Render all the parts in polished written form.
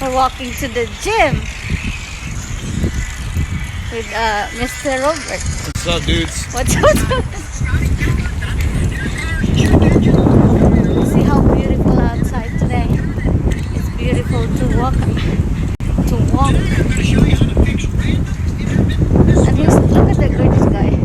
We're walking to the gym with Mr. Robert. What's up, dudes? What's up? See how beautiful outside today. It's beautiful to walk. And look at the gorgeous guy.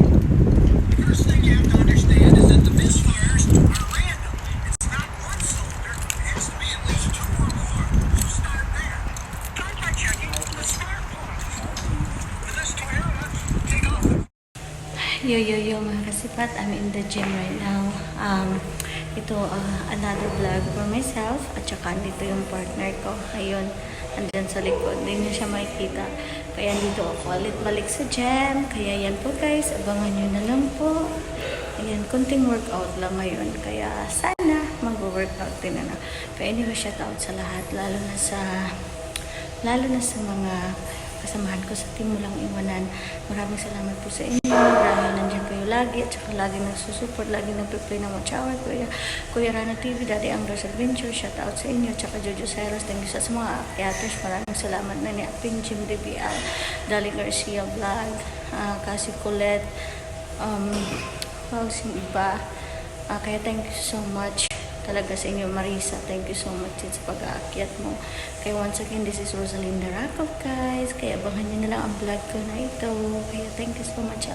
First thing you have to understand is that the misfires are random. It's not one cylinder. It has to be at least two or more. So start there. Start by checking the spark plug. With this Toyota, take off. Yo mga kasipat, I'm in the gym right now. Ito another vlog for myself at saka dito yung partner ko. Ayun, andyan sa likod, hindi niyo siya makikita. Kaya dito ako ulit balik sa gym. Kaya yan po guys, abangan nyo na lang po. Ayan, kunting workout lang ngayon. Kaya sana mag-workout din na. Kaya hindi ko shout out sa lahat, lalo na sa mga kasamahan ko sa Team Walang Iwanan. Maraming salamat po sa inyo. Dahil nandiyan kayo lagi at saka lagi nagsusupport, lagi nagpe-play ng Watch Hour. Kuya Rana TV, Daddy Angler's Adventure, shout out sa inyo. At saka Jojo Cyrus, thank you sa mga akyaters. Maraming salamat na ni Aping Jim DBL, Dali Garcia Vlog, Cassie Colette, yung iba. Kaya thank you so much talaga sa inyo, Marisa. Thank you so much sa pag-aakyat mo. Kaya once again, this is Rosalinda Rakov, guys. Kaya abangan nyo na lang ang vlog ko na ito. Kaya thank you so much.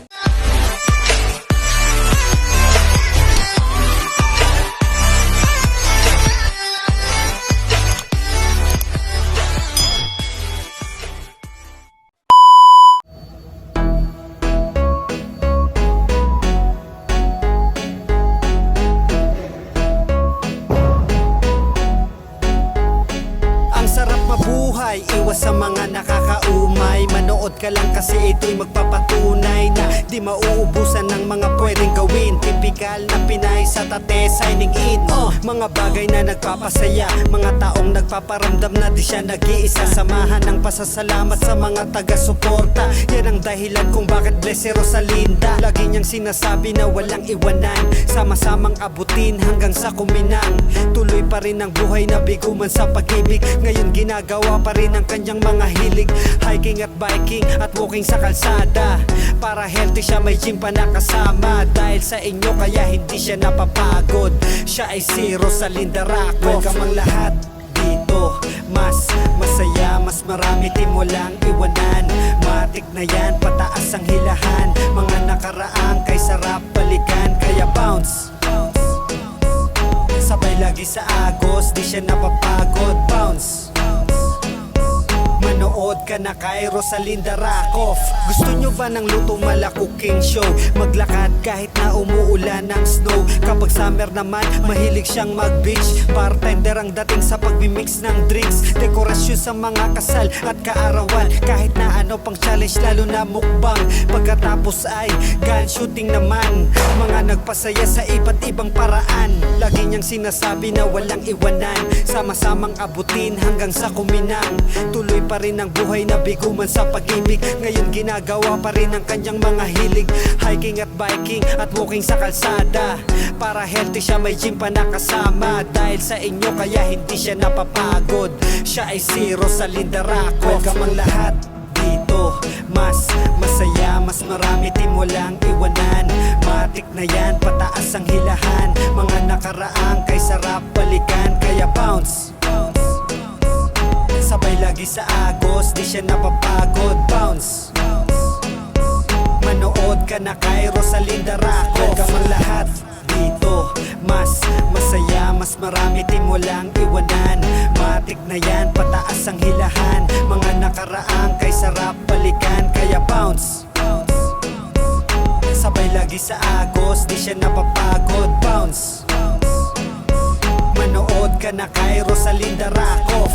Iwas sa mga nakakaumay. Manood ka lang kasi ito'y magpapatunay na di mauubusan ng mga pwedeng gawin. Tipikal na Pinay sa tate, signing in. Mga bagay na nagpapasaya, mga taong nagpaparamdam na di siya nag-iisa. Samahan ng pasasalamat sa mga taga-suporta. Yan ang dahilan kung bakit bless si Rosalinda. Lagi niyang sinasabi na walang iwanan, sama-samang abutin hanggang sa kuminang. Tuloy pa rin ang buhay na bigo man sa pag-ibig. Ngayon ginagawa pa rin ang kanyang mga hilig. Hiking at biking at walking sa kalsada. Para healthy siya, may gym pa nakasama. Dahil sa inyo kaya hindi siya napapagod. Siya ay si Rosalinda Rakov. Welcome ang lahat dito. Mas masaya, mas marami, di mo lang iwanan. Matik na yan, pataas ang hilahan. Mga nakaraang kay sarap balikan. Kaya bounce, sabay lagi sa agos, di siya napapagod. Bounce, manood ka na kay Rosalinda Rakov. Gusto nyo ba ng luto mala cooking show? Maglakad kahit na umuulan ng snow. Kapag summer naman, mahilig siyang mag-beach. Bartender ang dating sa pagmimix ng drinks. Dekorasyon sa mga kasal at kaarawan. Kahit na ano pang challenge, lalo na mukbang. Pagkatapos ay gun shooting naman. Mga nagpasaya sa iba't ibang paraan. Lagi niyang sinasabi na walang iwanan, sama-samang abutin hanggang sa kuminang. Tuloy pa rin ang buhay na bigo man sa pag-ibig. Ngayon ginagawa pa rin ang kanyang mga hilig. Hiking at biking at walking sa kalsada. Para healthy siya, may gym pa nakasama. Dahil sa inyo kaya hindi siya napapagod. Siya ay si Rosalinda Rakov. Welcome ang lahat dito. Mas masaya, mas marami, di mo lang iwanan. Matik na yan, pataas ang hilahan. Mga nakaraang kay sarap balikan. Kaya bounce, sabay lagi sa agos, di siya napapagod. Bounce, manood ka na kay Rosalinda Rakov. Welcome ang lahat dito. Mas masaya, mas marami, di mo lang iwanan. Matik na yan, pataas ang hilahan. Mga nakaraang kay sarap balikan. Kaya bounce, sabay lagi sa agos, di siya napapagod. Bounce, manood ka na kay Rosalinda Rakov.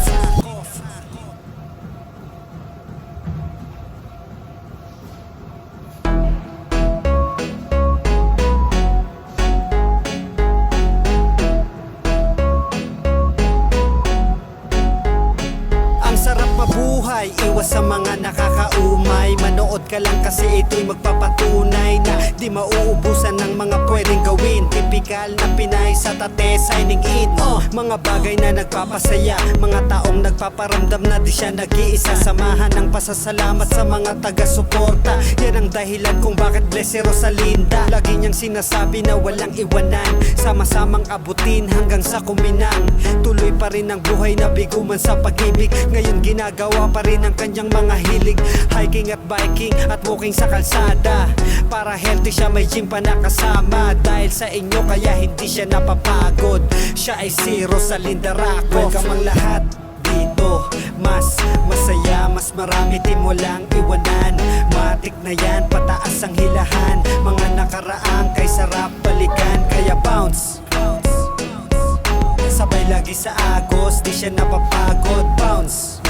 Iwas sa mga nakakaumay. Manood ka lang kasi ito'y magpapatunay na Di mauubusan ng mga pwedeng gawin. Tipikal na Pinay sa tate signing in. Mga bagay na nagpapasaya, mga taong nagpaparamdam na di siya nag-iisa. Samahan ng pasasalamat sa mga taga-suporta. Yan ang dahilan kung bakit bless si Rosalinda. Lagi niyang sinasabi na walang iwanan, sama-samang abutin hanggang sa kuminang. Tuloy pa rin ang buhay na bigo man sa pag-ibig. Ngayon ginagawa pa rin ang kanyang mga hilig. Hiking at biking at walking sa kalsada. Para healthy siya, may gym pa nakasama. Dahil sa inyo kaya hindi siya napapagod. Siya ay si Rosalinda Racof. Welcome ang lahat dito. Mas masaya, mas marami di mo lang iwanan. Matik na yan, pataas ang hilahan. Mga nakaraang kay sarap balikan. Kaya bounce, sabay lagi sa agos, di siya napapagod. Bounce,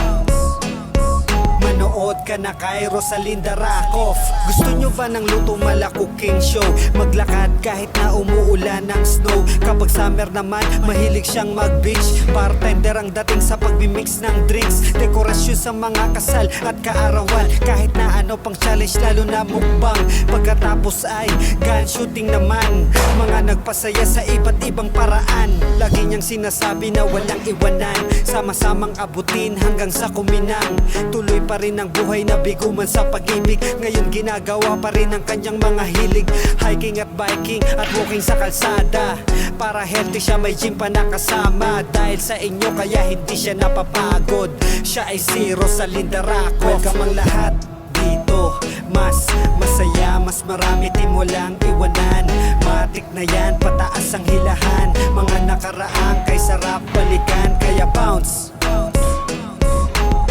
manood ka na kay Rosalinda Racof. Gusto nyo ba ng luto mala cooking show? Maglakad kahit na umuulan ng snow. Kapag summer naman, mahilig siyang mag-beach. Bartender ang dating sa pagmimix ng drinks. Dekorasyon sa mga kasal at kaarawan. Kahit na ano pang challenge, lalo na mukbang. Pagkatapos ay gun shooting naman. Mga nagpasaya sa iba't ibang paraan. Lagi niyang sinasabi na walang iwanan, sama-samang abutin hanggang sa kuminang. Tuloy pa rin ang buhay na bigo man sa pag-ibig. Ngayon ginagawa pa rin ang kanyang mga hilig. Hiking at biking at walking sa kalsada. Para healthy siya, may gym pa nakasama. Dahil sa inyo kaya hindi siya napapagod. Siya ay si Rosalinda Racof. Welcome ang lahat dito. Mas masaya, mas marami di mo lang iwanan. Matik na yan, pataas ang hilahan. Mga nakaraang kay sarap balikan. Kaya bounce,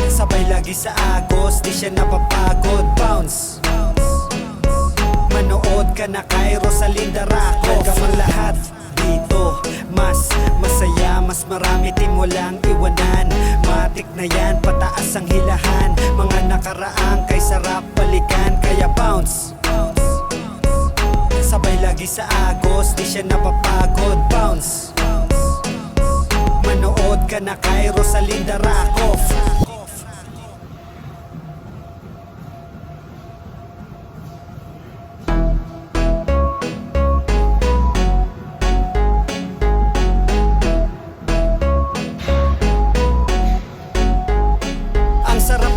sabay lagi sa agos, di siya napapagod. Bounce, manood ka na kay Rosalinda Racof. Welcome ang lahat dito. Mas masaya, mas marami di mo lang iwanan. Matik na yan, pataas ang hilahan. Mga nakaraang kay sarap balikan. Kaya bounce, sabay lagi sa agos, di siya napapagod. Bounce, manood ka na kay Rosalinda Racof.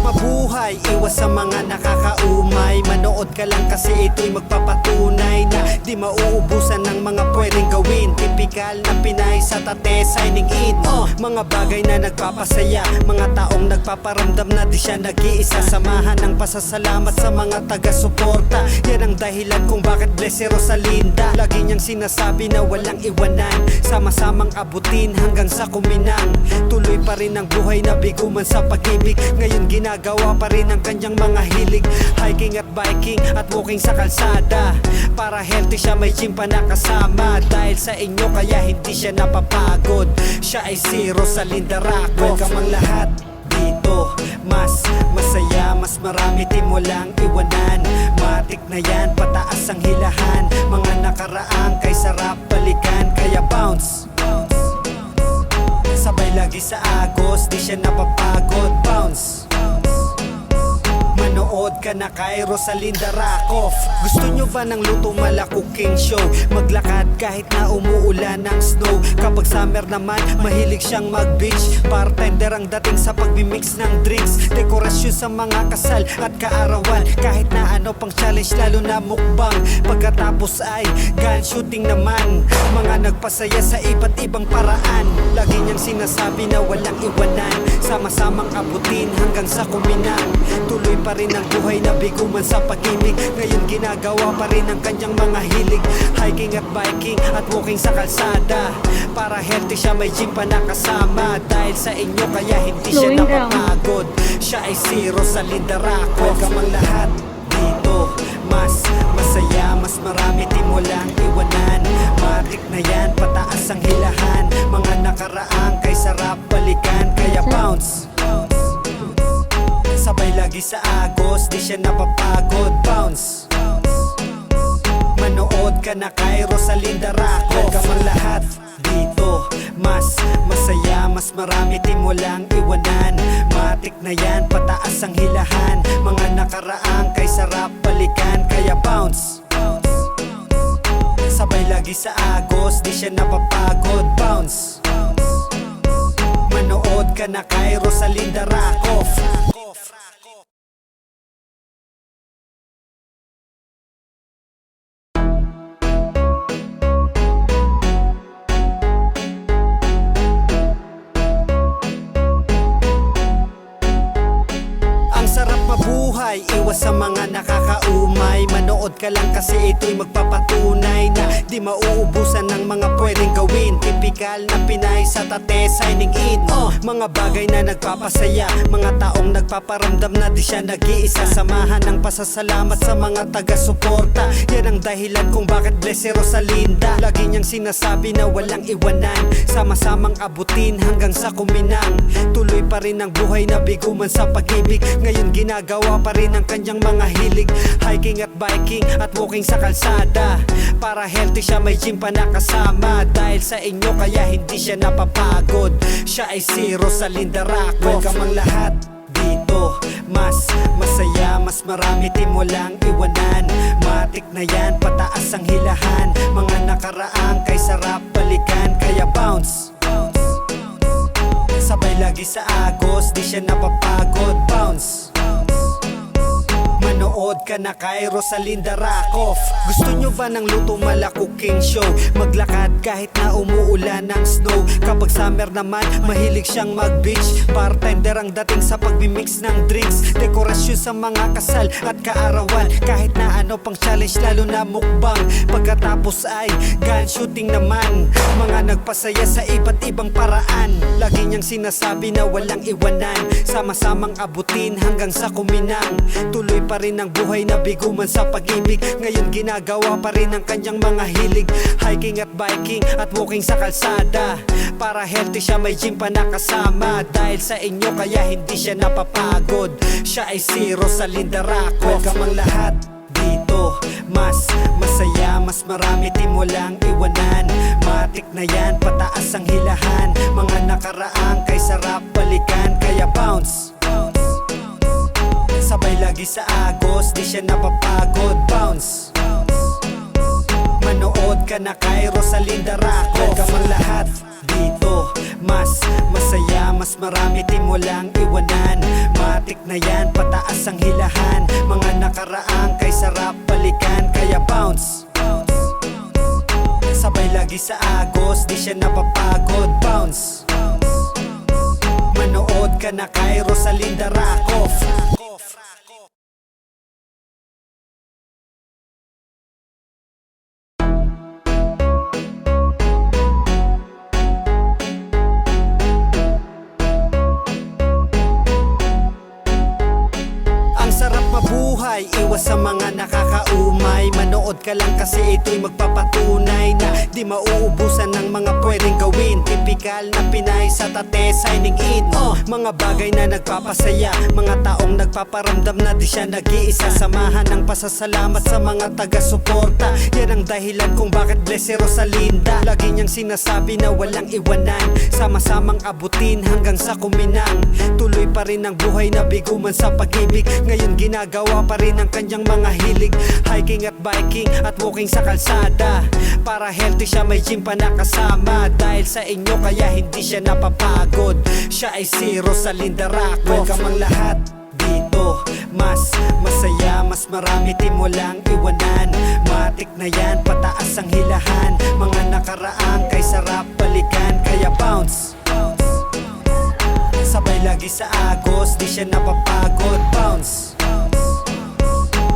Mabuhay, iwas sa mga nakakaumay. Manood ka lang kasi ito'y magpapatunay na di mauubusan ng mga pwedeng gawin. Tipikal na Pinay sa tate signing in. Mga bagay na nagpapasaya, mga taong nagpaparamdam na di siya nag-iisa. Samahan ng pasasalamat sa mga taga-suporta. Yan ang dahilan kung bakit bless si Rosalinda. Lagi niyang sinasabi na walang iwanan, sama-samang abutin hanggang sa kuminang. Tuloy pa rin ang buhay na bigo man sa pag-ibig. Ngayon ginagawa pa rin ang kanyang mga hilig. Hiking at biking at walking sa kalsada. Para healthy siya, may gym pa nakasama. Dahil sa inyo kaya hindi siya napapagod. Siya ay si Rosalinda Racof. Welcome ang lahat dito. Mas masaya, mas marami di mo lang iwanan. Matik na yan, pataas ang hilahan. Mga nakaraang kay sarap balikan. Kaya bounce, sabay lagi sa agos, di siya napapagod. Bounce, manood ka na kay Rosalinda Racof. Gusto nyo ba ng luto mala cooking show? Maglakad kahit na umuulan ng snow. Kapag summer naman, mahilig siyang mag-beach. Bartender ang dating sa pagmimix ng drinks. Dekorasyon sa mga kasal at kaarawan. Kahit na ano pang challenge, lalo na mukbang. Pagkatapos ay gun shooting naman. Mga nagpasaya sa iba't ibang paraan. Lagi niyang sinasabi na walang iwanan, sama-samang abutin hanggang sa kuminang. Tuloy pa rin ang buhay na bigo man sa pag-ibig. Ngayon ginagawa pa rin ang kanyang mga hilig. Hiking at biking at walking sa kalsada. Para healthy siya, may gym pa nakasama. Dahil sa inyo kaya hindi siya Slowing down. napapagod. Siya ay si Rosalinda Racof. Welcome ang lahat dito. Mas masaya, mas marami di mo lang iwanan. Matik na yan, pataas ang hilahan. Mga nakaraang kay sarap balikan. Kaya bounce, sabay lagi sa agos, di siya napapagod. Bounce, manood ka na kay Rosalinda Racof. Welcome ang lahat dito. Mas masaya, mas marami di mo lang iwanan. Matik na yan, pataas ang hilahan. Mga nakaraang kay sarap balikan. Kaya bounce, lagi sa agos, di siya napapagod. Bounce. Manood ka na kay Rosalinda Rakoff. Ang sarap mabuhay, iwas sa mga nakakaumay. Manood ka lang kasi ito'y magpapatunay na di mauubusan ng mga pwedeng gawin. Tipikal na Pinay sa tate, signing in. Mga bagay na nagpapasaya, mga taong nagpaparamdam na di siya nag-iisa. Samahan ng pasasalamat sa mga taga-suporta. Yan ang dahilan kung bakit bless si Rosalinda. Lagi niyang sinasabi na walang iwanan, sama-samang abutin hanggang sa kuminang. Tuloy pa rin ang buhay na bigo man sa pag-ibig. Ngayon ginagawa pa rin ang kanyang mga hilig. Hiking at biking at walking sa kalsada. Para healthy siya, may gym pa nakasama. Dahil sa inyo kaya hindi siya napapagod. Siya ay si Rosalinda Rakoff. Welcome ang lahat dito. Mas masaya, mas marami di mo lang iwanan. Matik na yan, pataas ang hilahan. Mga nakaraang kay sarap balikan. Kaya bounce. Sabay lagi sa agos, di siya napapagod. Bounce. Manood ka na kay Rosalinda Rakoff. Gusto nyo ba ng luto mala cooking show? Maglakad kahit na umuulan ng snow. Kapag summer naman, mahilig siyang mag-beach. Bartender ang dating sa pagmimix ng drinks. Dekorasyon sa mga kasal at kaarawan. Kahit na ano pang challenge, lalo na mukbang. Pagkatapos ay gun shooting naman. Mga nagpasaya sa iba't ibang paraan. Lagi niyang sinasabi na walang iwanan, sama-samang abutin hanggang sa kuminang. Tuloy pa rin ang buhay na bigo man sa pag-ibig. Ngayon ginagawa pa rin ang kanyang mga hilig. Hiking at biking at walking sa kalsada. Para healthy siya, may gym pa nakasama. Dahil sa inyo kaya hindi siya napapagod. Siya ay si Rosalinda Rakoff. Welcome ang lahat dito. Mas masaya, mas marami di mo lang iwanan. Matik na yan, pataas ang hilahan. Mga nakaraang kay sarap balikan. Kaya bounce. Sabay lagi sa agos, di siya napapagod. Bounce. Manood ka na kay Rosalinda Rakoff. Welcome ang lahat dito. Mas masaya, mas marami di mo lang iwanan. Matik na yan, pataas ang hilahan. Mga nakaraang kay sarap balikan. Kaya bounce. Sabay lagi sa agos, di siya napapagod. Bounce. Manood ka na kay Rosalinda Rakoff. Mabuhay, iwas sa mga nakakaumay. Manood ka lang kasi ito'y magpapatunay na di mauubusan ng mga pwedeng gawin. Tipikal na Pinay sa tate, signing in. Mga bagay na nagpapasaya, mga taong nagpaparamdam na di siya nag-iisa. Samahan ng pasasalamat sa mga taga-suporta. Yan ang dahilan kung bakit bless si Rosalinda. Lagi niyang sinasabi na walang iwanan, sama-samang abutin hanggang sa kuminang. Tuloy pa rin ang buhay na bigo man sa pag-ibig. Ngayon ginagawa pa rin ang kanyang mga hilig. Hiking at biking at walking sa kalsada. Para healthy siya, may gym pa nakasama. Dahil sa inyo kaya hindi siya napapagod. Siya ay si Rosalinda Rakoff. Welcome ang lahat dito. Mas masaya, mas marami di mo lang iwanan. Matik na yan, pataas ang hilahan. Mga nakaraang kay sarap balikan. Kaya bounce. Sabay lagi sa agos, di siya napapagod. Bounce.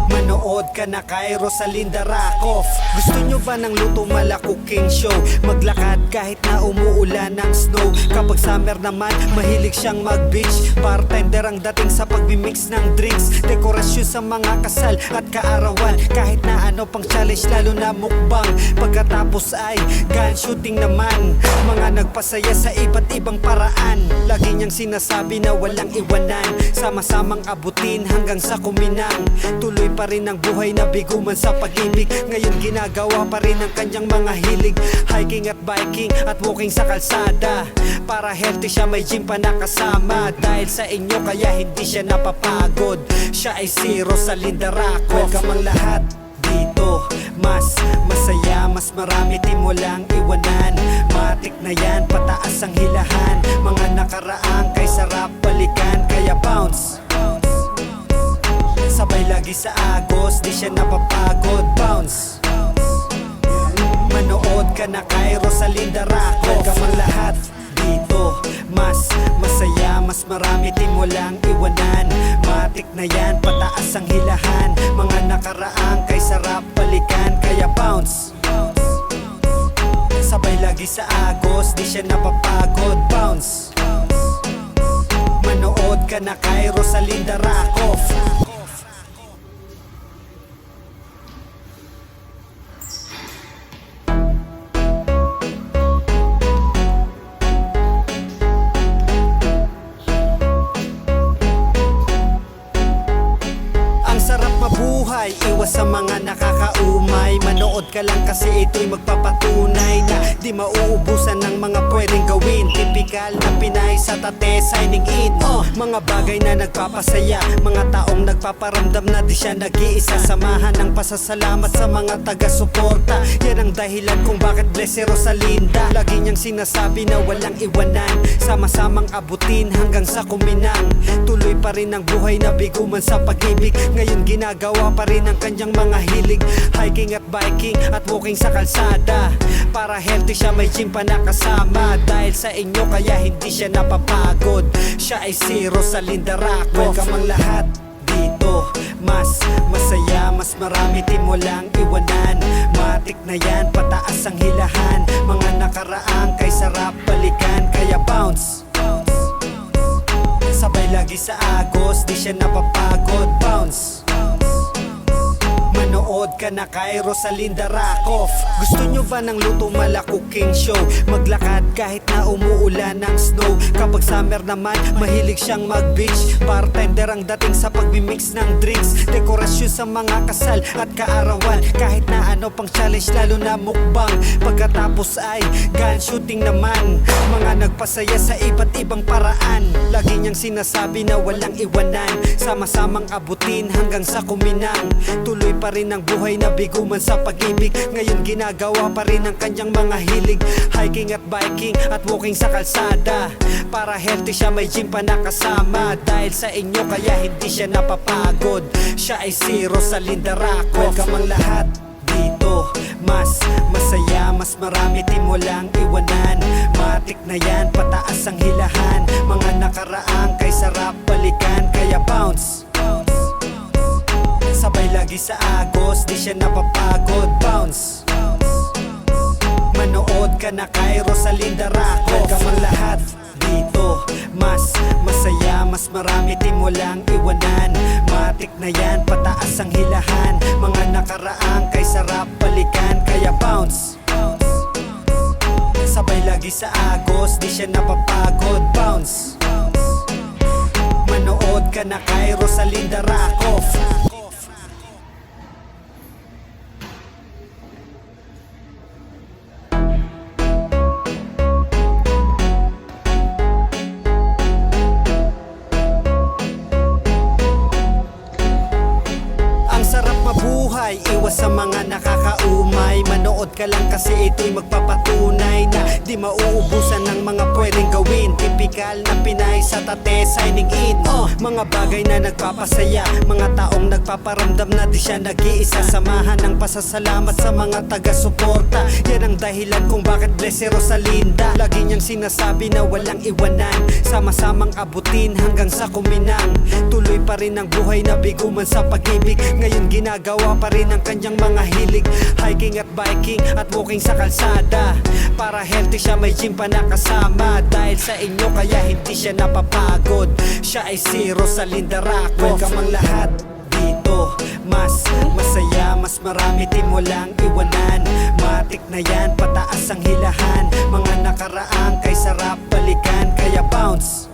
Manood ka na kay Rosalinda Rakoff. Gusto nyo ba ng luto mala cooking show? Maglakad kahit na umuulan ng snow. Kapag summer naman, mahilig siyang mag-beach. Bartender ang dating sa pagmimix ng drinks. Dekorasyon sa mga kasal at kaarawan. Kahit na ano pang challenge, lalo na mukbang. Pagkatapos ay gun shooting naman. Mga nagpasaya sa iba't ibang paraan. Lagi niyang sinasabi na walang iwanan, sama-samang abutin hanggang sa kuminang. Tuloy pa rin ang buhay na bigo man sa pag-ibig. Ngayon ginagawa pa rin ang kanyang mga hilig. Hiking at biking at walking sa kalsada. Para healthy siya, may gym pa nakasama. Dahil sa inyo kaya hindi siya napapagod. Siya ay si Rosalinda Rakoff. Welcome ang lahat dito. dito mas masaya, mas marami di mo lang iwanan. Matik na yan, pataas ang hilahan. Mga nakaraang kay sarap balikan. Kaya bounce, sabay lagi sa agos, di siya napapagod. Bounce, manood ka na kay Rosalinda Racco. Welcome ang lahat dito mas masaya, mas marami di mo lang iwanan. Matik na yan, pataas ang hilahan. Mga nakaraang kay sarap balikan. Kaya bounce, sabay lagi sa agos, di siya napapagod. Bounce, manood ka na kay Rosalinda Racco. Mabuhay, iwas sa mga nakakaumay. Manood ka lang kasi ito'y magpapatunay na di mauubusan ng mga pwedeng gawin. Tipikal na Pinay sa tate, signing in. Mga bagay na nagpapasaya, mga taong nagpaparamdam na di siya nag-iisa. Samahan ng pasasalamat sa mga taga-suporta. Yan ang dahilan kung bakit bless si Rosalinda. Lagi niyang sinasabi na walang iwanan, sama-samang abutin hanggang sa kuminang. Tuloy pa rin ang buhay na bigo man sa pag-ibig. Ngayon ginagawa pa rin ang kanyang mga hilig. Hiking at biking at walking sa kalsada. Para healthy siya, may gym pa nakasama. Dahil sa inyo kaya hindi siya napapagod. Siya ay si Rosalinda Racco. Welcome ang lahat dito mas masaya, mas marami di mo lang iwanan. Matik na yan, pataas ang hilahan. Mga nakaraang kay sarap balikan. Kaya bounce, sabay lagi sa agos, di siya napapagod. Bounce, manood ka na kay Rosalinda Racco. Gusto nyo ba ng luto mala cooking show? Maglakad kahit na umuulan ng snow. Kapag summer naman, mahilig siyang mag-beach. Bartender ang dating sa pagmimix ng drinks. Dekorasyon sa mga kasal at kaarawan. Kahit na ano pang challenge, lalo na mukbang. Pagkatapos ay gun shooting naman. Mga nagpasaya sa iba't ibang paraan. Lagi niyang sinasabi na walang iwanan, sama-samang abutin hanggang sa kuminang. Tuloy pa rin ang buhay na bigo man sa pag-ibig. Ngayon ginagawa pa rin ang kanyang mga hilig. Hiking at biking at walking sa kalsada. Para healthy siya, may gym pa nakasama. Dahil sa inyo kaya hindi siya napapagod. Siya ay si Rosalinda Racco. Welcome ang lahat dito mas masaya, mas marami di mo lang iwanan. Matik na yan, pataas ang hilahan. Mga nakaraang kay sarap balikan. Kaya bounce, sabay lagi sa agos, di siya napapagod. Bounce, manood ka na kay Rosalinda Racco. Welcome ang lahat dito mas masaya, mas marami di mo lang iwanan. Matik na yan, pataas ang hilahan. Mga nakaraang kay sarap balikan. Kaya bounce, sabay lagi sa agos, di siya napapagod. Bounce, manood ka na kay Rosalinda Racco. Mabuhay, iwas sa mga nakakaumay. Manood ka lang kasi ito'y magpapatunay na di mauubusan ng mga pwedeng gawin. Tipikal na Pinay sa tate, signing in. Mga bagay na nagpapasaya, mga taong nagpaparamdam na di siya nag-iisa. Samahan ng pasasalamat sa mga taga-suporta. Yan ang dahilan kung bakit bless si Rosalinda. Lagi niyang sinasabi na walang iwanan, sama-samang abutin hanggang sa kuminang. Tuloy pa rin ang buhay na bigo man sa pag-ibig. Ngayon ginagawa pa rin ang kanyang mga hilig. Hiking at biking at walking sa kalsada. Para healthy siya, may gym pa nakasama. Dahil sa inyo kaya hindi siya napapagod. Siya ay si Rosalinda Racco. Welcome ang lahat dito mas masaya, mas marami di mo lang iwanan. Matik na yan, pataas ang hilahan. Mga nakaraang kay sarap balikan. Kaya bounce,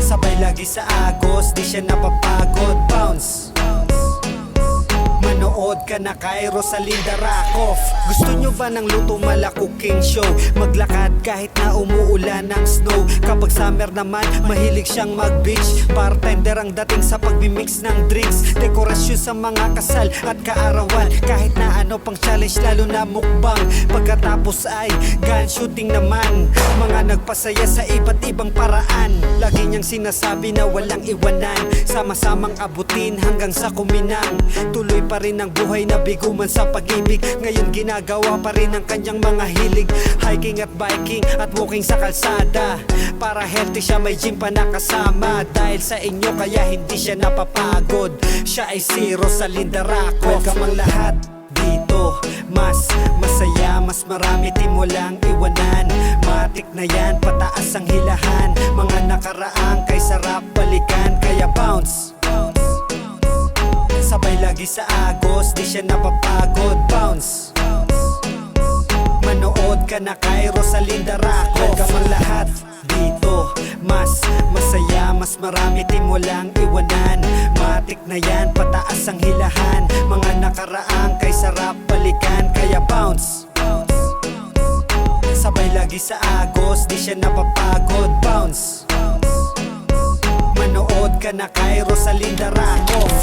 sabay lagi sa agos, di siya napapagod. Bounce, manood Manood ka na kay Rosalinda Rakoff. Gusto nyo ba ng luto mala cooking show? Maglakad kahit na umuulan ng snow. Kapag summer naman, mahilig siyang mag-beach. Bartender ang dating sa pagmimix ng drinks. Dekorasyon sa mga kasal at kaarawan. Kahit na ano pang challenge, lalo na mukbang. Pagkatapos ay gun shooting naman. Mga nagpasaya sa iba't ibang paraan. Lagi niyang sinasabi na walang iwanan. Sama-samang abutin hanggang sa kuminang. Tuloy pa rin ang buhay na bigo man sa pag-ibig. Ngayon ginagawa pa rin ang kanyang mga hilig. Hiking at biking at walking sa kalsada. Para healthy siya, may gym pa nakasama. Dahil sa inyo kaya hindi siya napapagod. Siya ay si Rosalinda Rakoff. Welcome ang lahat dito. Mas masaya, mas marami di mo lang iwanan. Matik na yan, pataas ang hilahan. Mga nakaraang kay sarap balikan. Kaya bounce, sabay lagi sa agos, di siya napapagod. Bounce, manood ka na kay Rosalinda Rakoff. Welcome ang lahat dito. Mas masaya, mas marami di mo lang iwanan. Matik na yan, pataas ang hilahan. Mga nakaraang kay sarap balikan. Kaya bounce, sabay lagi sa agos, di siya napapagod. Bounce, manood ka na kay Rosalinda Rakoff.